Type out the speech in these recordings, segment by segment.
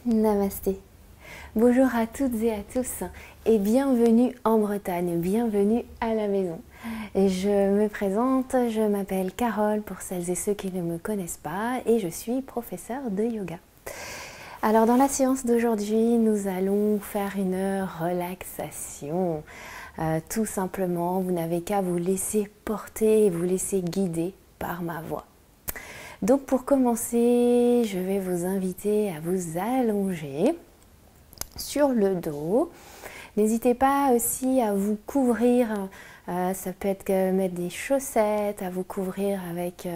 Namasté. Bonjour à toutes et à tous et bienvenue en Bretagne, bienvenue à la maison. Je me présente, je m'appelle Carole pour celles et ceux qui ne me connaissent pas et je suis professeure de yoga. Alors dans la séance d'aujourd'hui, nous allons faire une relaxation. Tout simplement, vous n'avez qu'à vous laisser porter et vous laisser guider par ma voix. Donc pour commencer, je vais vous inviter à vous allonger sur le dos. N'hésitez pas aussi à vous couvrir, ça peut être mettre des chaussettes, à vous couvrir avec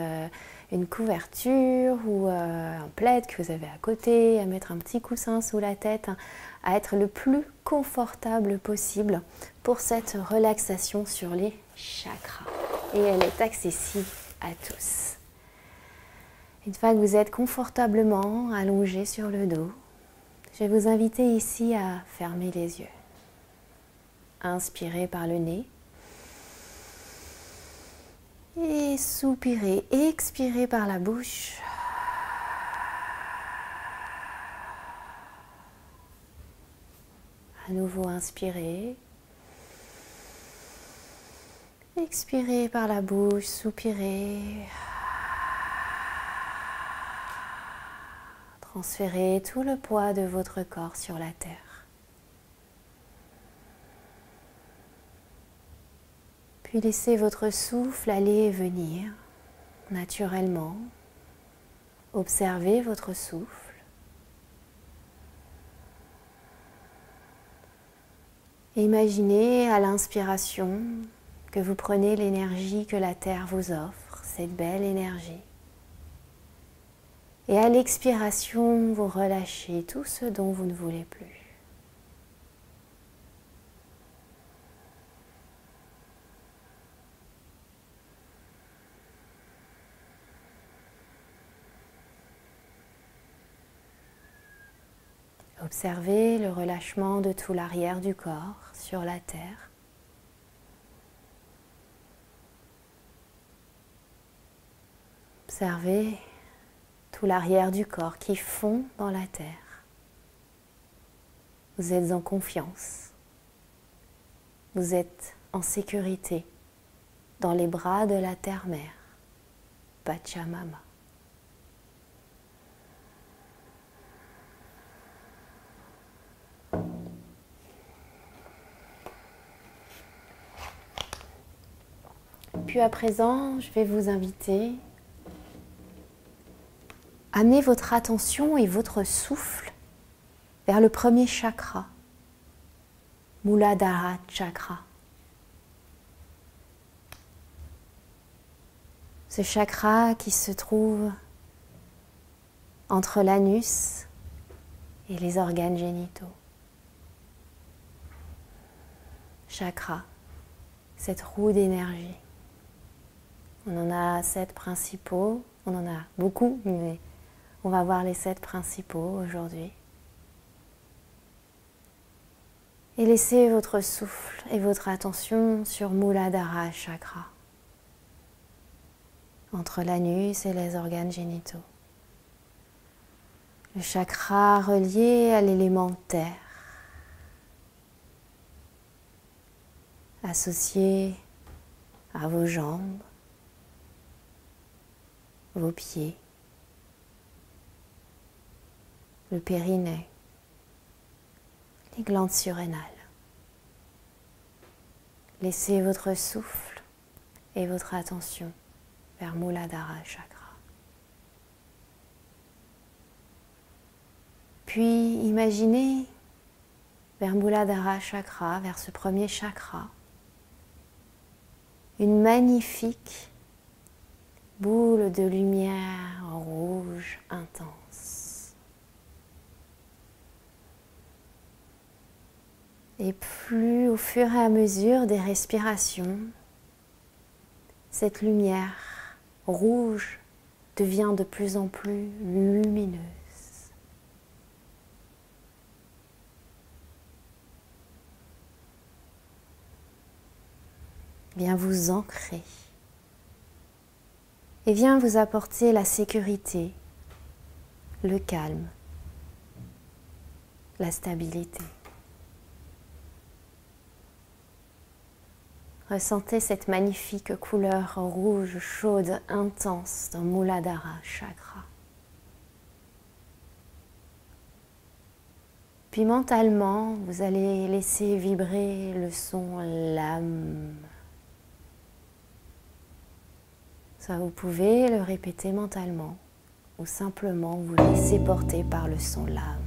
une couverture ou un plaid que vous avez à côté, à mettre un petit coussin sous la tête, à être le plus confortable possible pour cette relaxation sur les chakras. Et elle est accessible à tous. Une fois que vous êtes confortablement allongé sur le dos, je vais vous inviter ici à fermer les yeux. Inspirez par le nez. Et soupirez, expirez par la bouche. À nouveau inspirez. Expirez par la bouche, soupirez. Transférez tout le poids de votre corps sur la terre. Puis laissez votre souffle aller et venir naturellement. Observez votre souffle. Imaginez à l'inspiration que vous prenez l'énergie que la terre vous offre, cette belle énergie. Et à l'expiration, vous relâchez tout ce dont vous ne voulez plus. Observez le relâchement de tout l'arrière du corps sur la terre. Observez tout l'arrière du corps qui fond dans la terre. Vous êtes en confiance. Vous êtes en sécurité dans les bras de la terre-mère, Pachamama. Puis à présent, je vais vous inviter à amener votre attention et votre souffle vers le premier chakra, Muladhara Chakra. Ce chakra qui se trouve entre l'anus et les organes génitaux. Chakra, cette roue d'énergie. On en a 7 principaux, on en a beaucoup, mais on va voir les 7 principaux aujourd'hui. Et laissez votre souffle et votre attention sur Muladhara Chakra, entre l'anus et les organes génitaux. Le chakra relié à l'élément terre, associé à vos jambes, vos pieds, le périnée, les glandes surrénales. Laissez votre souffle et votre attention vers Muladhara Chakra. Puis imaginez vers Muladhara Chakra, vers ce premier chakra, une magnifique boule de lumière rouge intense. Et plus au fur et à mesure des respirations, cette lumière rouge devient de plus en plus lumineuse. Bien vous ancrer et vient vous apporter la sécurité, le calme la stabilité. Ressentez cette magnifique couleur rouge, chaude, intense dans Muladhara Chakra. Puis mentalement, vous allez laisser vibrer le son LAM. Ça, vous pouvez le répéter mentalement ou simplement vous laisser porter par le son LAM.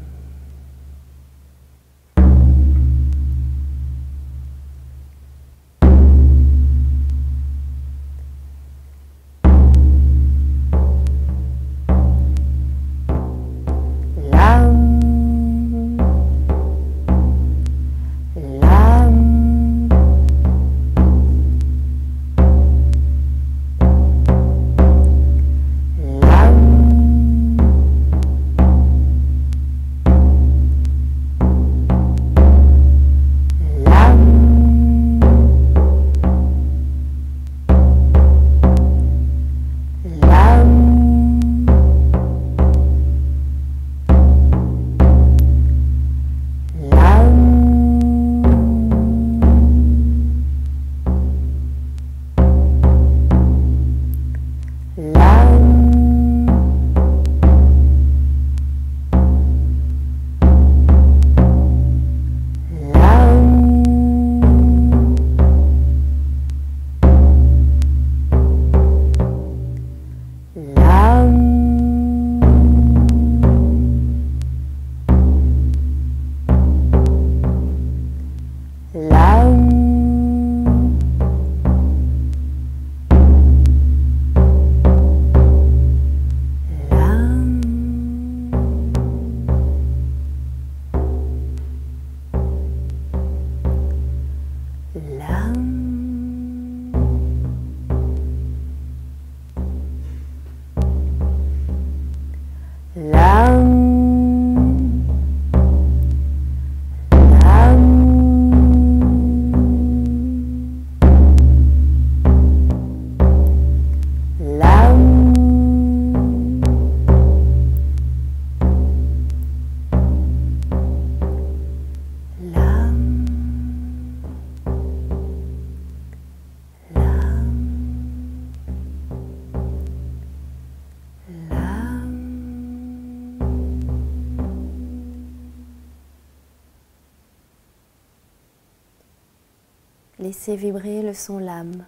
Laissez vibrer le son LAM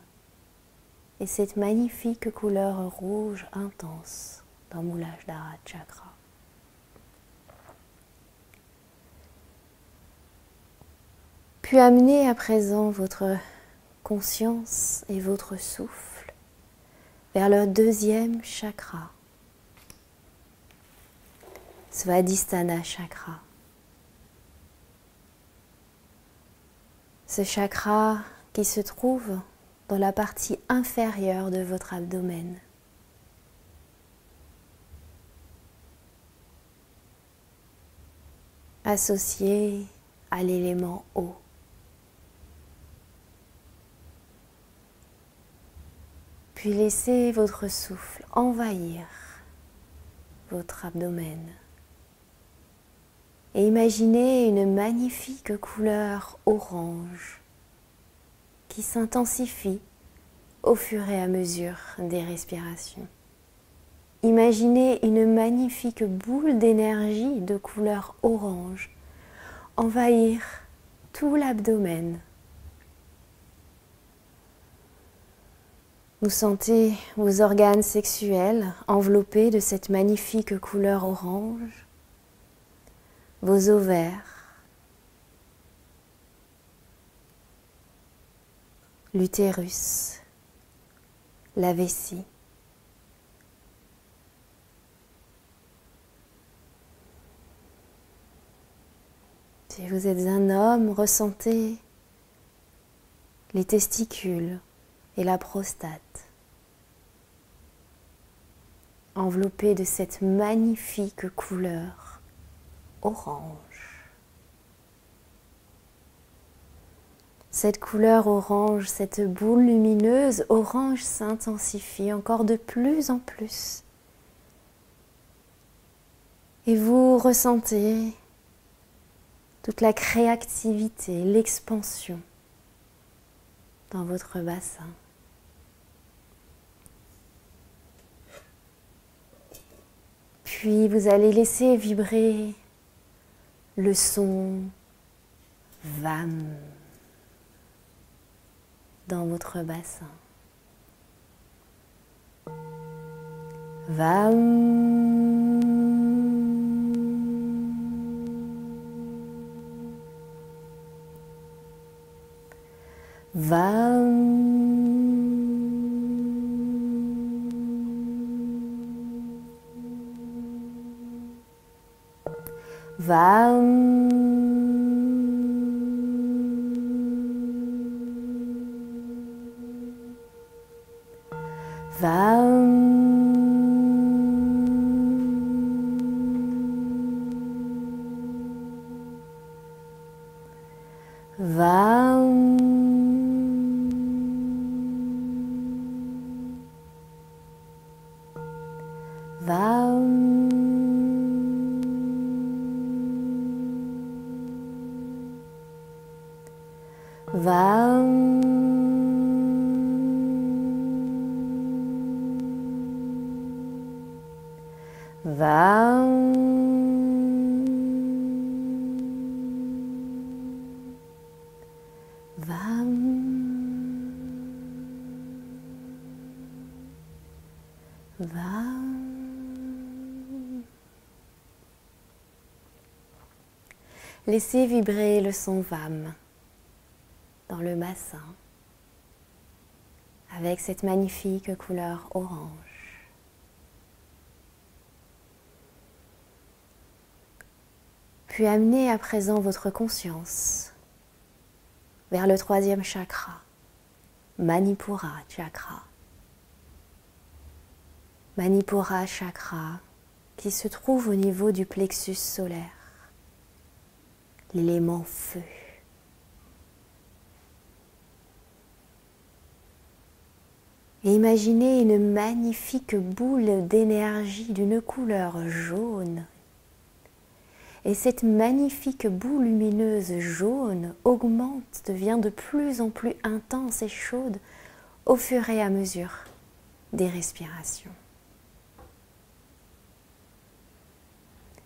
et cette magnifique couleur rouge intense dans Muladhara Chakra. Puis amenez à présent votre conscience et votre souffle vers le deuxième chakra, Svadhisthana Chakra. Ce chakra qui se trouve dans la partie inférieure de votre abdomen. Associé à l'élément eau. Puis laissez votre souffle envahir votre abdomen. Et imaginez une magnifique couleur orange qui s'intensifie au fur et à mesure des respirations. Imaginez une magnifique boule d'énergie de couleur orange envahir tout l'abdomen. Vous sentez vos organes sexuels enveloppés de cette magnifique couleur orange. Vos ovaires, l'utérus, la vessie. Si vous êtes un homme, ressentez les testicules et la prostate, enveloppés de cette magnifique couleur orange. Cette couleur orange, cette boule lumineuse orange s'intensifie encore de plus en plus. Et vous ressentez toute la créativité, l'expansion dans votre bassin. Puis vous allez laisser vibrer le son VAM dans votre bassin. VAM. VAM. VAM. VAM. VAM. VAM. VAM. VAM. VAM. Laissez vibrer le son VAM dans le bassin avec cette magnifique couleur orange. Puis amenez à présent votre conscience vers le troisième chakra, Manipura chakra. Manipura chakra qui se trouve au niveau du plexus solaire, l'élément feu. Et imaginez une magnifique boule d'énergie d'une couleur jaune. Et cette magnifique boule lumineuse jaune augmente, devient de plus en plus intense et chaude au fur et à mesure des respirations.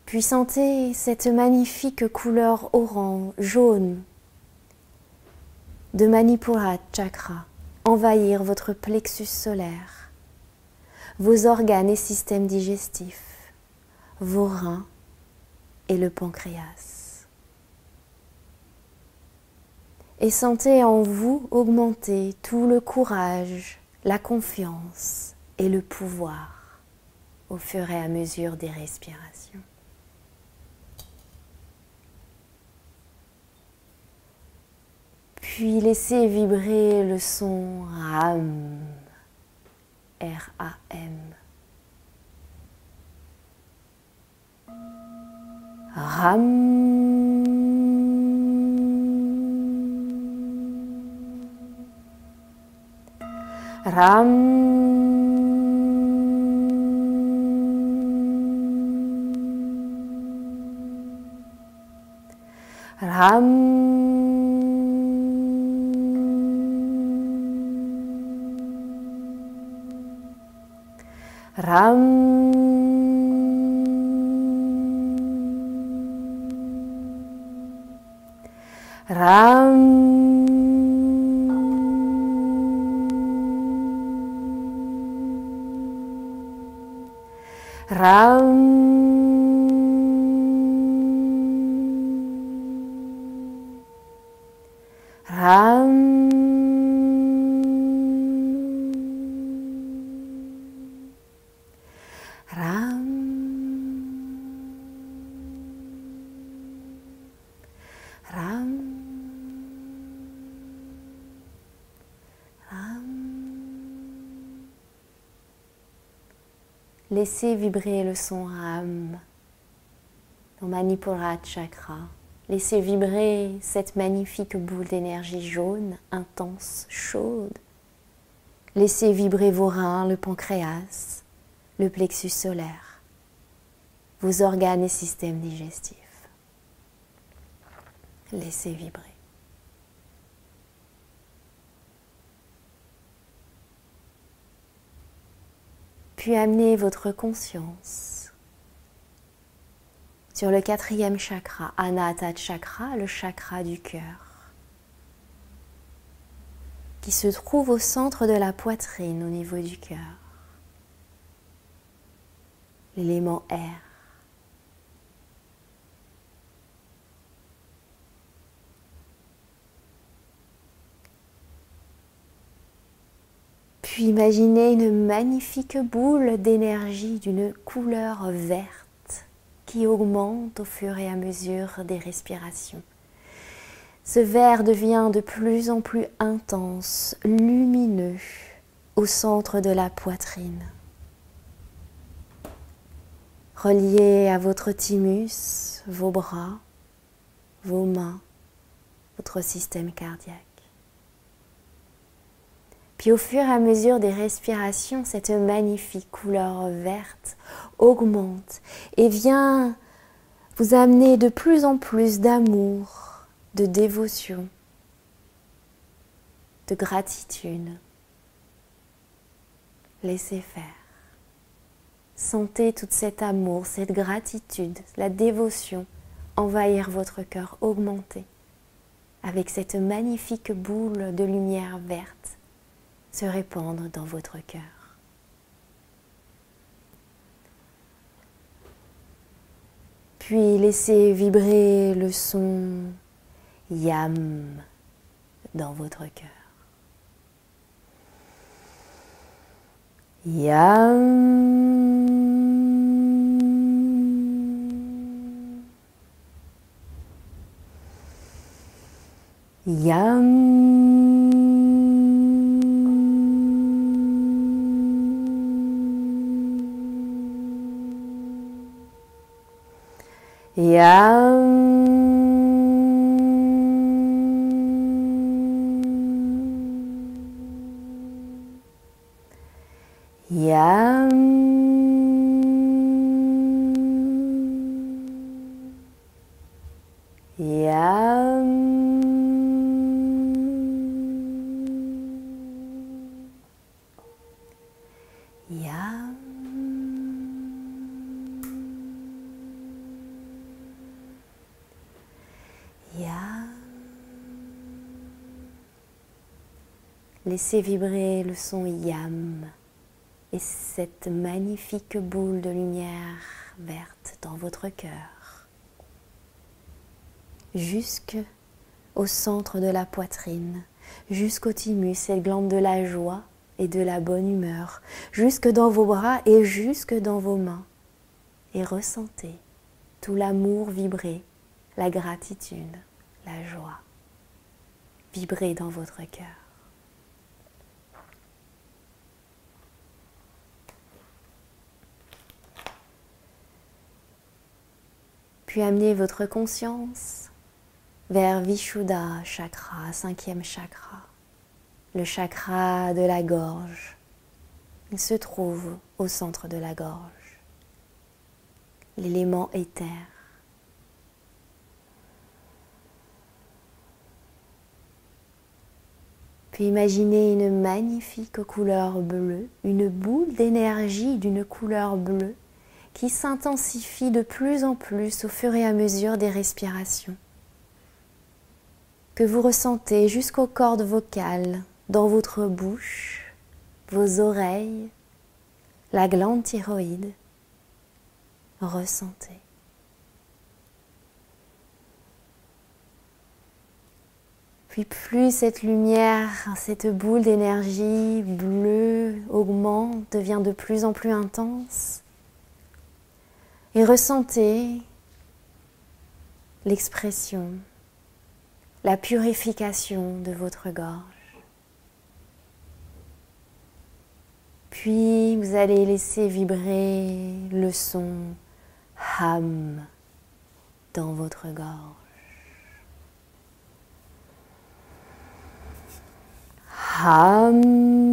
Puis sentez cette magnifique couleur orange, jaune de Manipura chakra envahir votre plexus solaire, vos organes et systèmes digestifs, vos reins et le pancréas. Et sentez en vous augmenter tout le courage, la confiance et le pouvoir au fur et à mesure des respirations. Puis laissez vibrer le son RAM, R-A-M. RAM. RAM. RAM. RAM. RAM. RAM. RAM. Laissez vibrer le son RAM dans Manipura chakra. Laissez vibrer cette magnifique boule d'énergie jaune, intense, chaude. Laissez vibrer vos reins, le pancréas, le plexus solaire, vos organes et systèmes digestifs. Laissez vibrer. Puis amenez votre conscience sur le 4e chakra, Anahata Chakra, le chakra du cœur, qui se trouve au centre de la poitrine, au niveau du cœur. L'élément air. Puis imaginez une magnifique boule d'énergie d'une couleur verte qui augmente au fur et à mesure des respirations. Ce vert devient de plus en plus intense, lumineux, au centre de la poitrine. Relié à votre thymus, vos bras, vos mains, votre système cardiaque. Puis au fur et à mesure des respirations, cette magnifique couleur verte augmente et vient vous amener de plus en plus d'amour, de dévotion, de gratitude. Laissez faire. Sentez tout cet amour, cette gratitude, la dévotion envahir votre cœur, augmenter avec cette magnifique boule de lumière verte se répandre dans votre cœur. Puis laissez vibrer le son Yam dans votre cœur. Yam. Yam. Yam. Laissez vibrer le son Yam et cette magnifique boule de lumière verte dans votre cœur, jusqu'au centre de la poitrine, jusqu'au thymus, cette glande de la joie et de la bonne humeur, jusque dans vos bras et jusque dans vos mains. Et ressentez tout l'amour vibrer, la gratitude, la joie vibrer dans votre cœur. Puis amenez votre conscience vers Vishuddha Chakra, 5e chakra, le chakra de la gorge. Il se trouve au centre de la gorge, l'élément éther. Puis imaginez une magnifique couleur bleue, une boule d'énergie d'une couleur bleue qui s'intensifie de plus en plus au fur et à mesure des respirations, que vous ressentez jusqu'aux cordes vocales, dans votre bouche, vos oreilles, la glande thyroïde. Ressentez. Puis plus cette lumière, cette boule d'énergie bleue augmente, devient de plus en plus intense, et ressentez l'expression, la purification de votre gorge. Puis vous allez laisser vibrer le son Ham dans votre gorge. Ham.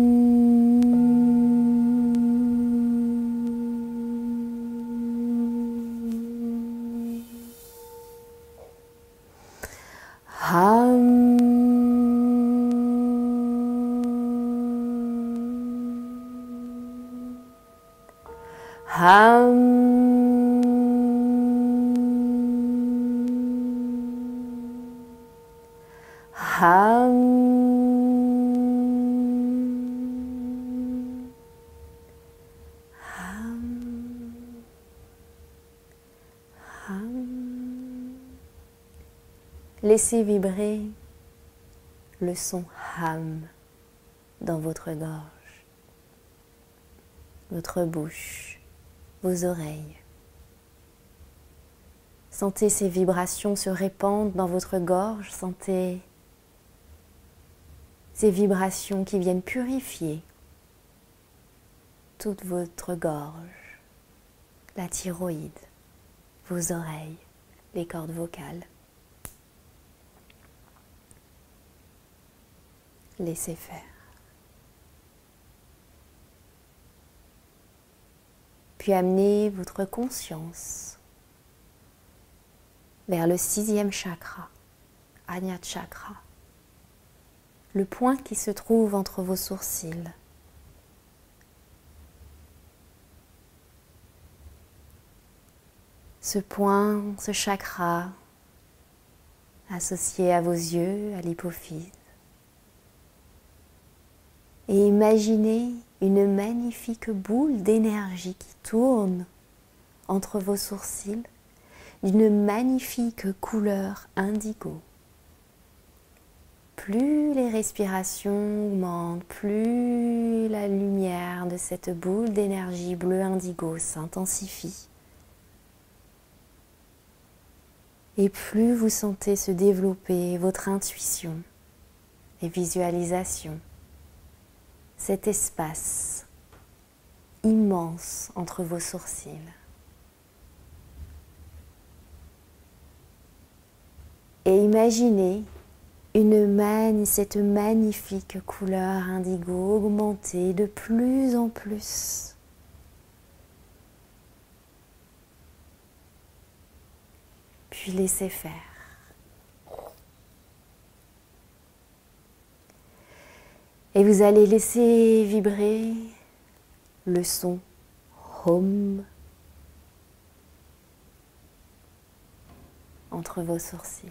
Laissez vibrer le son ham dans votre gorge, votre bouche, vos oreilles. Sentez ces vibrations se répandre dans votre gorge, sentez ces vibrations qui viennent purifier toute votre gorge, la thyroïde, vos oreilles, les cordes vocales. Laissez faire. Puis amenez votre conscience vers le 6e chakra, Ajna Chakra, le point qui se trouve entre vos sourcils. Ce point, ce chakra, associé à vos yeux, à l'hypophyse. Et imaginez une magnifique boule d'énergie qui tourne entre vos sourcils d'une magnifique couleur indigo. Plus les respirations augmentent, plus la lumière de cette boule d'énergie bleu indigo s'intensifie. Et plus vous sentez se développer votre intuition et visualisation, cet espace immense entre vos sourcils. Et imaginez cette magnifique couleur indigo augmenter de plus en plus. Puis laissez faire. Et vous allez laisser vibrer le son Hum entre vos sourcils.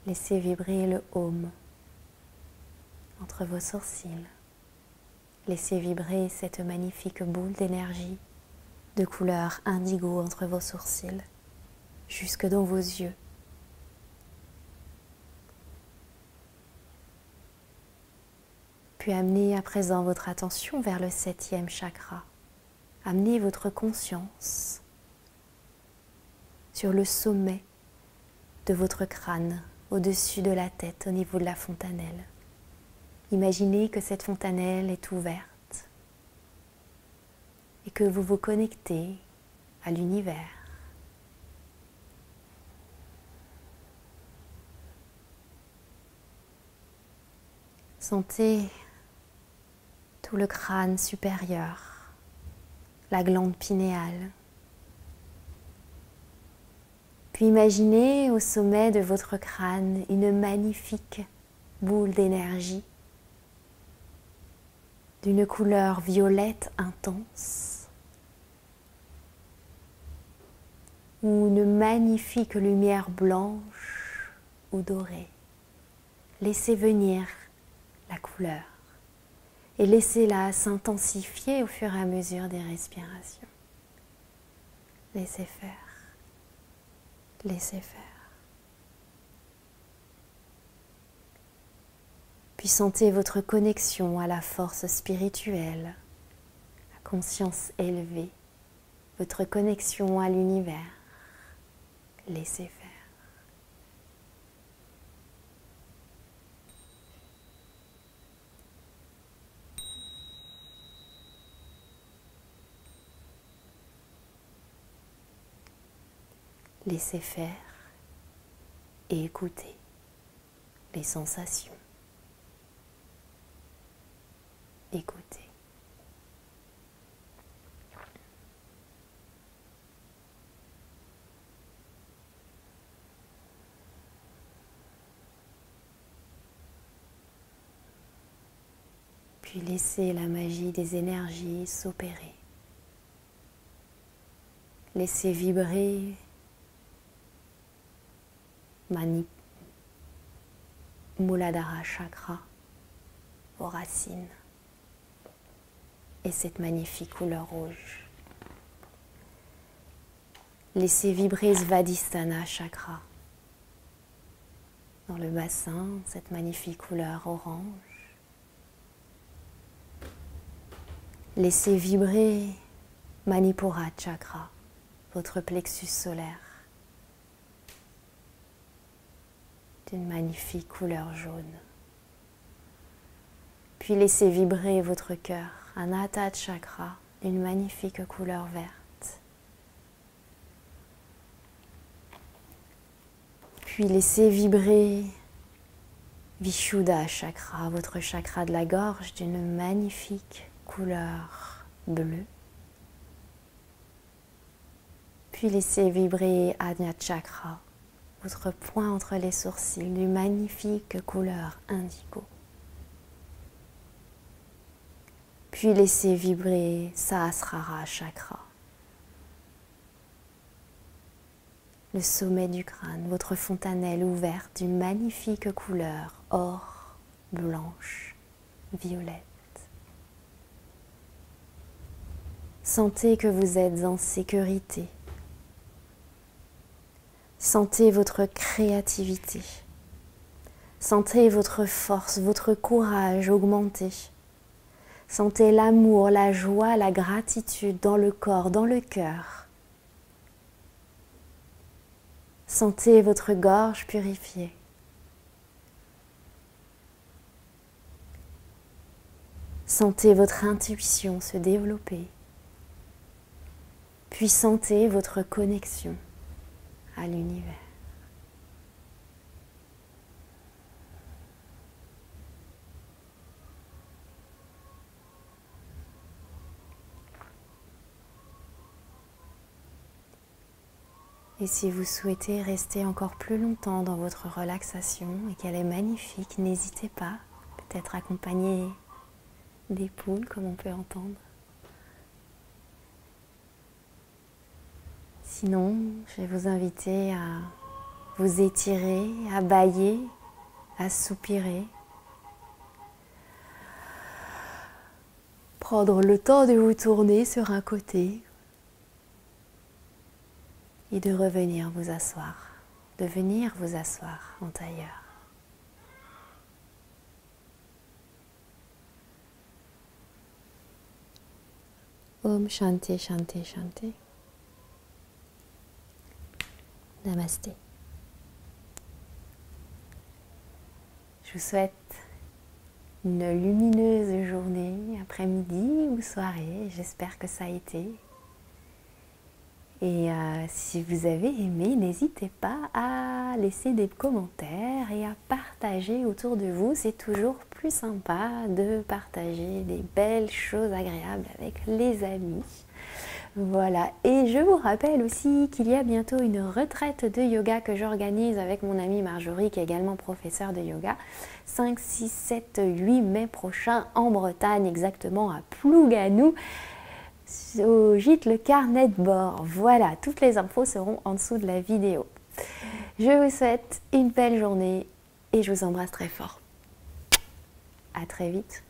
Laissez vibrer le Om entre vos sourcils. Laissez vibrer cette magnifique boule d'énergie de couleur indigo entre vos sourcils, jusque dans vos yeux. Puis amenez à présent votre attention vers le 7e chakra. Amenez votre conscience sur le sommet de votre crâne, au-dessus de la tête, au niveau de la fontanelle. Imaginez que cette fontanelle est ouverte et que vous vous connectez à l'univers. Sentez tout le crâne supérieur, la glande pinéale. Puis imaginez au sommet de votre crâne une magnifique boule d'énergie d'une couleur violette intense. ou une magnifique lumière blanche ou dorée. Laissez venir la couleur et laissez-la s'intensifier au fur et à mesure des respirations. Laissez faire, laissez faire. Puis sentez votre connexion à la force spirituelle, la conscience élevée, votre connexion à l'univers. Laissez faire. Laissez faire et écoutez les sensations. Écoutez. Puis laissez la magie des énergies s'opérer. Laissez vibrer Muladhara chakra, vos racines et cette magnifique couleur rouge. Laissez vibrer Svadhisthana chakra dans le bassin, cette magnifique couleur orange. Laissez vibrer Manipura chakra, votre plexus solaire, d'une magnifique couleur jaune. Puis laissez vibrer votre cœur, Anahata chakra, d'une magnifique couleur verte. Puis laissez vibrer Vishuddha chakra, votre chakra de la gorge, d'une magnifique couleur bleue. Puis laissez vibrer Ajna chakra, votre point entre les sourcils, d'une magnifique couleur indigo. Puis laissez vibrer Sahasrara chakra, le sommet du crâne, votre fontanelle ouverte d'une magnifique couleur or, blanche, violette. Sentez que vous êtes en sécurité. Sentez votre créativité. Sentez votre force, votre courage augmenter. Sentez l'amour, la joie, la gratitude dans le corps, dans le cœur. Sentez votre gorge purifiée. Sentez votre intuition se développer. Puis sentez votre connexion à l'univers. Et si vous souhaitez rester encore plus longtemps dans votre relaxation et qu'elle est magnifique, n'hésitez pas, peut-être accompagner des poules comme on peut entendre. Sinon, je vais vous inviter à vous étirer, à bâiller, à soupirer. Prendre le temps de vous tourner sur un côté et de revenir vous asseoir, de venir vous asseoir en tailleur. Om Shanti Shanti Shanti. Namasté. Je vous souhaite une lumineuse journée, après-midi ou soirée. J'espère que ça a été. Et si vous avez aimé, n'hésitez pas à laisser des commentaires et à partager autour de vous. C'est toujours plus sympa de partager des belles choses agréables avec les amis. Voilà, et je vous rappelle aussi qu'il y a bientôt une retraite de yoga que j'organise avec mon amie Marjorie, qui est également professeure de yoga. 5, 6, 7, 8 mai prochain en Bretagne, exactement à Plouganou. au gîte Le Carnet de bord. Voilà, toutes les infos seront en dessous de la vidéo. Je vous souhaite une belle journée et je vous embrasse très fort. À très vite.